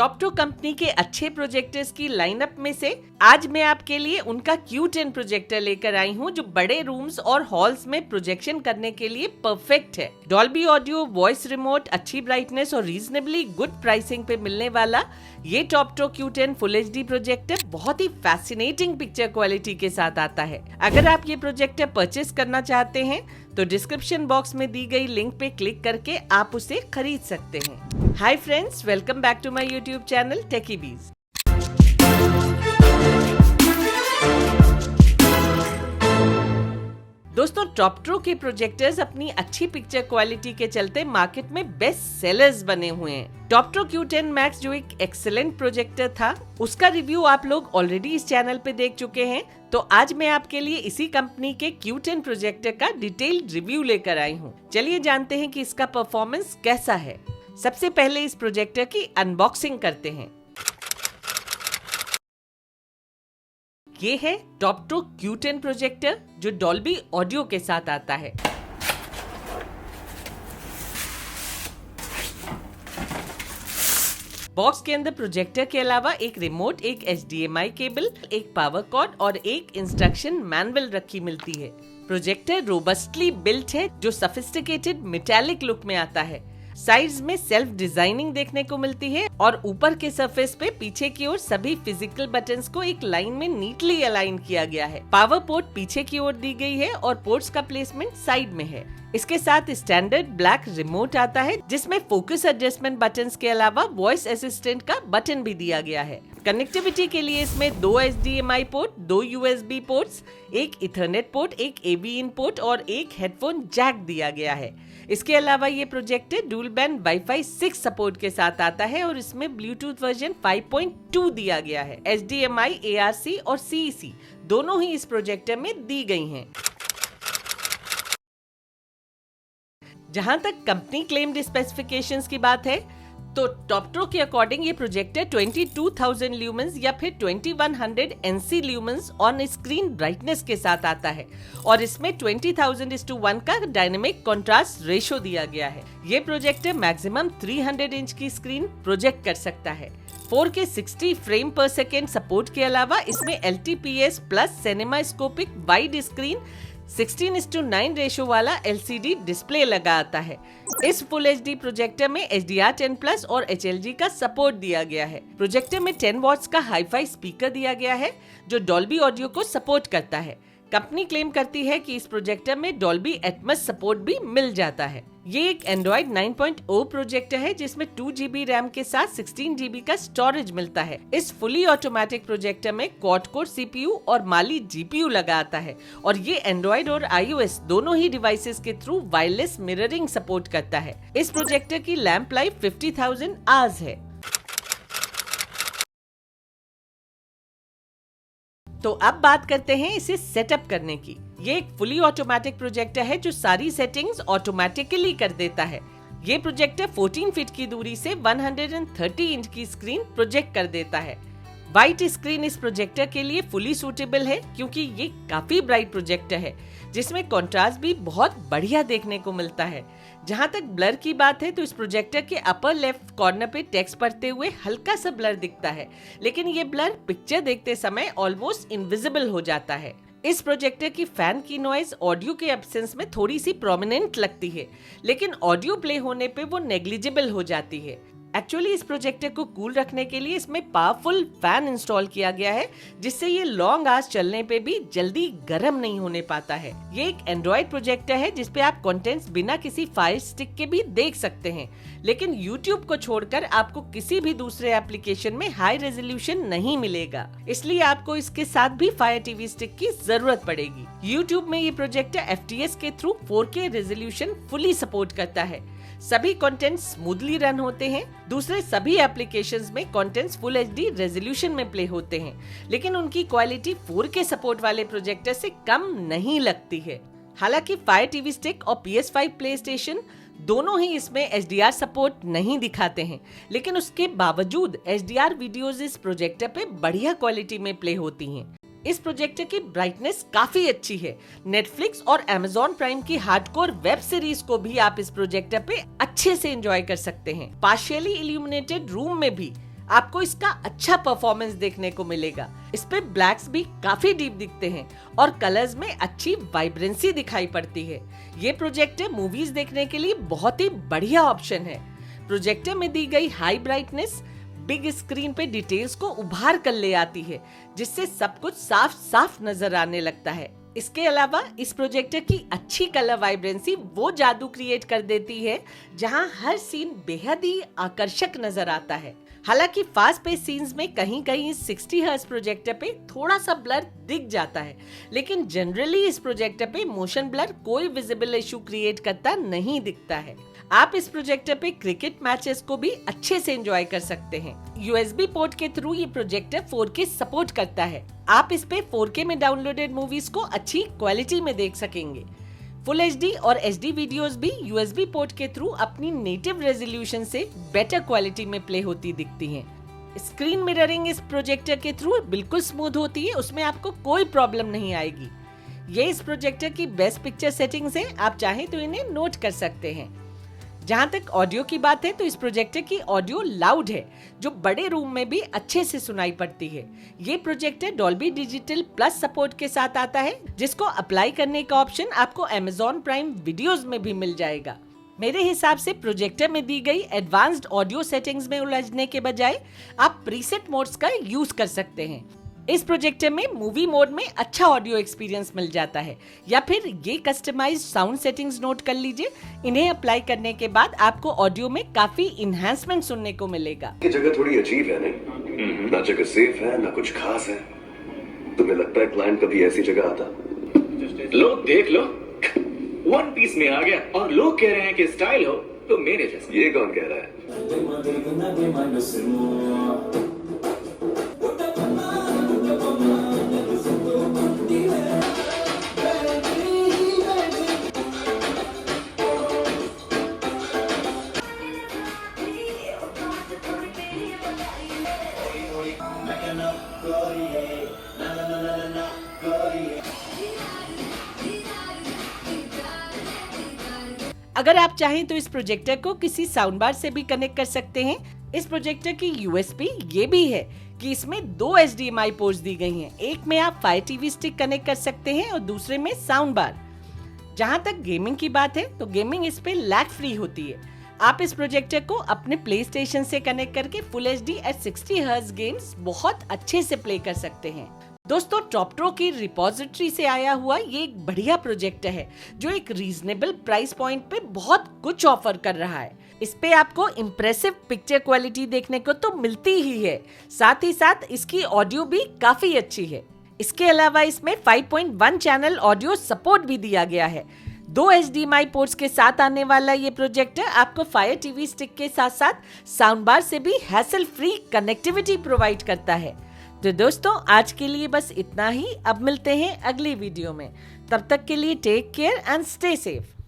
टॉप्ट्रो company के अच्छे projectors की लाइनअप में से आज मैं आपके लिए उनका Q10 प्रोजेक्टर लेकर आई हूँ जो बड़े रूम्स और हॉल्स में प्रोजेक्शन करने के लिए परफेक्ट है। डॉल्बी ऑडियो, वॉइस रिमोट, अच्छी ब्राइटनेस और रीजनेबली गुड प्राइसिंग पे मिलने वाला ये टॉप्ट्रो Q10 फुल HD प्रोजेक्टर बहुत ही फैसिनेटिंग पिक्चर क्वालिटी के साथ आता है। अगर आप ये प्रोजेक्टर परचेस करना चाहते हैं तो डिस्क्रिप्शन बॉक्स में दी गई लिंक पे क्लिक करके आप उसे खरीद सकते हैं। Hi friends, welcome back to my YouTube channel टेकी बीज। दोस्तों, टॉप्ट्रो के प्रोजेक्टर्स अपनी अच्छी पिक्चर क्वालिटी के चलते मार्केट में बेस्ट सेलर्स बने हुए हैं। टॉप्ट्रो Q10 Max जो एक एक्सीलेंट प्रोजेक्टर था, उसका रिव्यू आप लोग ऑलरेडी इस चैनल पे देख चुके हैं। तो आज मैं आपके लिए इसी कंपनी के Q10 प्रोजेक्टर का डिटेल्ड रिव्यू लेकर आई हूँ। चलिए जानते हैं कि इसका परफॉर्मेंस कैसा है। सबसे पहले इस प्रोजेक्टर की अनबॉक्सिंग करते हैं। ये है टॉप्ट्रो Q10 प्रोजेक्टर जो डॉल्बी ऑडियो के साथ आता है। बॉक्स के अंदर प्रोजेक्टर के अलावा एक रिमोट, एक HDMI केबल, एक पावर कॉर्ड और एक इंस्ट्रक्शन मैनुअल रखी मिलती है। प्रोजेक्टर रोबस्टली बिल्ट है जो सफिस्टिकेटेड मेटालिक लुक में आता है। साइड्स में सेल्फ डिजाइनिंग देखने को मिलती है और ऊपर के सरफेस पे पीछे की ओर सभी फिजिकल बटन्स को एक लाइन में नीटली अलाइन किया गया है। पावर पोर्ट पीछे की ओर दी गई है और पोर्ट्स का प्लेसमेंट साइड में है। इसके साथ स्टैंडर्ड ब्लैक रिमोट आता है जिसमें फोकस एडजस्टमेंट बटन्स के अलावा वॉइस असिस्टेंट का बटन भी दिया गया है। कनेक्टिविटी के लिए इसमें 2 HDMI पोर्ट, 2 USB पोर्ट्स, एक इथरनेट पोर्ट, एक AV इन पोर्ट और एक हेडफोन जैक दिया गया है। इसके अलावा ये projector dual band wifi 6 support के साथ आता है और इसमें ब्लूटूथ वर्जन 5.2 दिया गया है। HDMI, ARC और CEC दोनों ही इस प्रोजेक्टर में दी गई हैं। जहां तक कंपनी क्लेम्ड स्पेसिफिकेशंस की बात है तो टॉप्ट्रो के अकॉर्डिंग ये प्रोजेक्टर 22,000 ल्यूमेंस या फिर 2100 NC lumens on screen brightness के साथ आता है और इसमें 20,000:1 का डायनेमिक कंट्रास्ट रेशो दिया गया है। ये प्रोजेक्टर मैक्सिमम 300 इंच की स्क्रीन प्रोजेक्ट कर सकता है। 4K 60 फ्रेम पर सेकेंड सपोर्ट के अलावा इसमें LTPS plus cinemascopic wide screen 16:9 ratio वाला LCD डिस्प्ले लगा आता है। इस फुल HD प्रोजेक्टर में HDR10+ और HLG का सपोर्ट दिया गया है। प्रोजेक्टर में 10 वॉट्स का हाई-फाई स्पीकर दिया गया है जो डॉल्बी ऑडियो को सपोर्ट करता है। कंपनी क्लेम करती है कि इस प्रोजेक्टर में डॉल्बी एटमॉस सपोर्ट भी मिल जाता है। ये एक Android 9.0 प्रोजेक्टर है जिसमें 2GB रैम के साथ 16GB का स्टोरेज मिलता है। इस फुली ऑटोमेटिक प्रोजेक्टर में क्वाड कोर CPU और माली GPU लगा आता है और ये Android और iOS दोनों ही डिवाइसेस के थ्रू वायरलेस मिररिंग सपोर्ट करता है। इस प्रोजेक्टर की लैंप लाइफ 50,000 आवर्स है। तो अब बात करते हैं इसे सेटअप करने की। ये एक फुली ऑटोमेटिक प्रोजेक्टर है जो सारी सेटिंग्स ऑटोमेटिकली कर देता है। ये प्रोजेक्टर 14 फीट की दूरी से 130 इंच की स्क्रीन प्रोजेक्ट कर देता है। वाइट स्क्रीन इस प्रोजेक्टर के लिए फुली सूटेबल है क्योंकि ये काफी ब्राइट प्रोजेक्टर है जिसमें कंट्रास्ट भी बहुत बढ़िया देखने को मिलता है। जहां तक ब्लर की बात है तो इस प्रोजेक्टर के अपर लेफ्ट कॉर्नर पे टेक्स्ट पढ़ते हुए हल्का सा ब्लर दिखता है, लेकिन ये ब्लर पिक्चर देखते समय ऑलमोस्ट इनविजिबल हो जाता है। इस प्रोजेक्टर की फैन की नॉइज ऑडियो के एब्सेंस में थोड़ी सी प्रोमिनेंट लगती है, लेकिन ऑडियो प्ले होने पे वो नेग्लिजिबल हो जाती है। एक्चुअली इस प्रोजेक्टर को कूल रखने के लिए इसमें पावरफुल फैन इंस्टॉल किया गया है जिससे ये लॉन्ग आवर्स चलने पे भी जल्दी गर्म नहीं होने पाता है। ये एक एंड्रॉइड प्रोजेक्टर है जिसपे आप कंटेंट्स बिना किसी फायर स्टिक के भी देख सकते हैं, लेकिन YouTube को छोड़कर आपको किसी भी दूसरे एप्लीकेशन में हाई रेजोल्यूशन नहीं मिलेगा, इसलिए आपको इसके साथ भी फायर टीवी स्टिक की जरूरत पड़ेगी। YouTube में ये प्रोजेक्टर FTS के through 4K resolution fully support करता है। सभी कंटेंट्स स्मूथली रन होते हैं। दूसरे सभी एप्लीकेशंस में कंटेंट्स फुल HD रेजोल्यूशन में प्ले होते हैं, लेकिन उनकी क्वालिटी 4K सपोर्ट वाले प्रोजेक्टर से कम नहीं लगती है। हालांकि फायर टीवी स्टिक और PS5 प्ले स्टेशन दोनों ही इसमें HDR सपोर्ट नहीं दिखाते हैं, लेकिन उसके बावजूद HDR वीडियोस इस प्रोजेक्टर पे बढ़िया क्वालिटी में प्ले होती हैं। इस प्रोजेक्टर की ब्राइटनेस काफी अच्छी है। नेटफ्लिक्स और Amazon प्राइम की हार्डकोर वेब सीरीज को भी आप इस प्रोजेक्टर पे अच्छे से एंजॉय कर सकते हैं। पार्शियली इल्यूमिनेटेड रूम में भी आपको इसका अच्छा परफॉर्मेंस देखने को मिलेगा। इस पे ब्लैक्स भी काफी डीप दिखते हैं और कलर्स में अच्छी वाइब्रेंसी दिखाई पड़ती है। ये प्रोजेक्टर मूवीज देखने के लिए बहुत ही बढ़िया ऑप्शन है। प्रोजेक्टर में दी गई हाई ब्राइटनेस बिग स्क्रीन पे डिटेल्स को उभार कर ले आती है, जिससे सब कुछ साफ साफ नजर आने लगता है। इसके अलावा इस प्रोजेक्टर की अच्छी कलर वाइब्रेंसी वो जादू क्रिएट कर देती है जहां हर सीन बेहद ही आकर्षक नजर आता है। हालांकि फास्ट पेस सीन्स में कहीं कहीं 60 हर्ट्ज प्रोजेक्टर पे थोड़ा सा ब्लर दिख जाता है, लेकिन जनरली इस प्रोजेक्टर पे मोशन ब्लर कोई विजिबल इशू क्रिएट करता नहीं दिखता है। आप इस प्रोजेक्टर पे क्रिकेट मैचेस को भी अच्छे से एंजॉय कर सकते हैं। USB पोर्ट के थ्रू ये प्रोजेक्टर 4K सपोर्ट करता है। आप इस पे 4K में डाउनलोडेड मूवीज को अच्छी क्वालिटी में देख सकेंगे। फुल HD और HD वीडियोस भी USB पोर्ट के थ्रू अपनी नेटिव रेजोल्यूशन से बेटर क्वालिटी में प्ले होती दिखती हैं। स्क्रीन मिररिंग इस प्रोजेक्टर के थ्रू बिल्कुल स्मूथ होती है, उसमें आपको कोई प्रॉब्लम नहीं आएगी। ये इस प्रोजेक्टर की बेस्ट पिक्चर सेटिंग्स हैं, आप चाहें तो इन्हें नोट कर सकते हैं। जहां तक ऑडियो की बात है तो इस प्रोजेक्टर की ऑडियो लाउड है, जो बड़े रूम में भी अच्छे से सुनाई पड़ती है। ये projector Dolby digital plus support के साथ आता है, जिसको अप्लाई करने का ऑप्शन आपको Amazon प्राइम वीडियोस में भी मिल जाएगा। मेरे हिसाब से प्रोजेक्टर में दी गई एडवांस्ड ऑडियो सेटिंग्स में उलझने के बजाय आप प्रीसेट मोड्स का यूज कर सकते हैं। इस प्रोजेक्टर में मूवी मोड में अच्छा ऑडियो एक्सपीरियंस मिल जाता है, या फिर ये कस्टमाइज्ड साउंड सेटिंग्स नोट कर लीजिए। इन्हें अप्लाई करने के बाद आपको ऑडियो में काफी इन्हांसमेंट सुनने को मिलेगा। ये जगह थोड़ी अजीब है नहीं? ना जगह सेफ है, ना कुछ खास है। तुम्हें लगता है क्लाइंट कभी ऐसी जगह आता? लो देख लो, वन पीस में आ गया और लोग कह रहे हैं कि स्टाइल हो तो मेरे जैसा। ये कौन कह रहा है? अगर आप चाहें तो इस प्रोजेक्टर को किसी साउंड बार से भी कनेक्ट कर सकते हैं। इस प्रोजेक्टर की USP ये भी है कि इसमें 2 HDMI पोर्ट्स दी गई हैं। एक में आप Fire TV स्टिक कनेक्ट कर सकते हैं और दूसरे में साउंड बार। जहां तक गेमिंग की बात है तो गेमिंग इस पे लैग फ्री होती है। आप इस प्रोजेक्टर को अपने प्ले स्टेशन से कनेक्ट करके full HD at 60 hertz games बहुत अच्छे से प्ले कर सकते हैं। दोस्तों, टॉपट्रो की रिपोजिटरी से आया हुआ ये एक बढ़िया प्रोजेक्टर है, जो एक रीजनेबल प्राइस पॉइंट पे बहुत कुछ ऑफर कर रहा है। इस पे आपको इम्प्रेसिव पिक्चर क्वालिटी देखने को तो मिलती ही है, साथ ही साथ इसकी ऑडियो भी काफी अच्छी है। इसके अलावा इसमें 5.1 चैनल ऑडियो सपोर्ट भी दिया गया है। 2 HDMI पोर्ट्स के साथ आने वाला ये प्रोजेक्टर आपको Fire TV स्टिक के साथ साथ साउंड बार से भी हैसल फ्री कनेक्टिविटी प्रोवाइड करता है। तो दोस्तों, आज के लिए बस इतना ही। अब मिलते हैं अगली वीडियो में। तब तक के लिए take care and stay safe.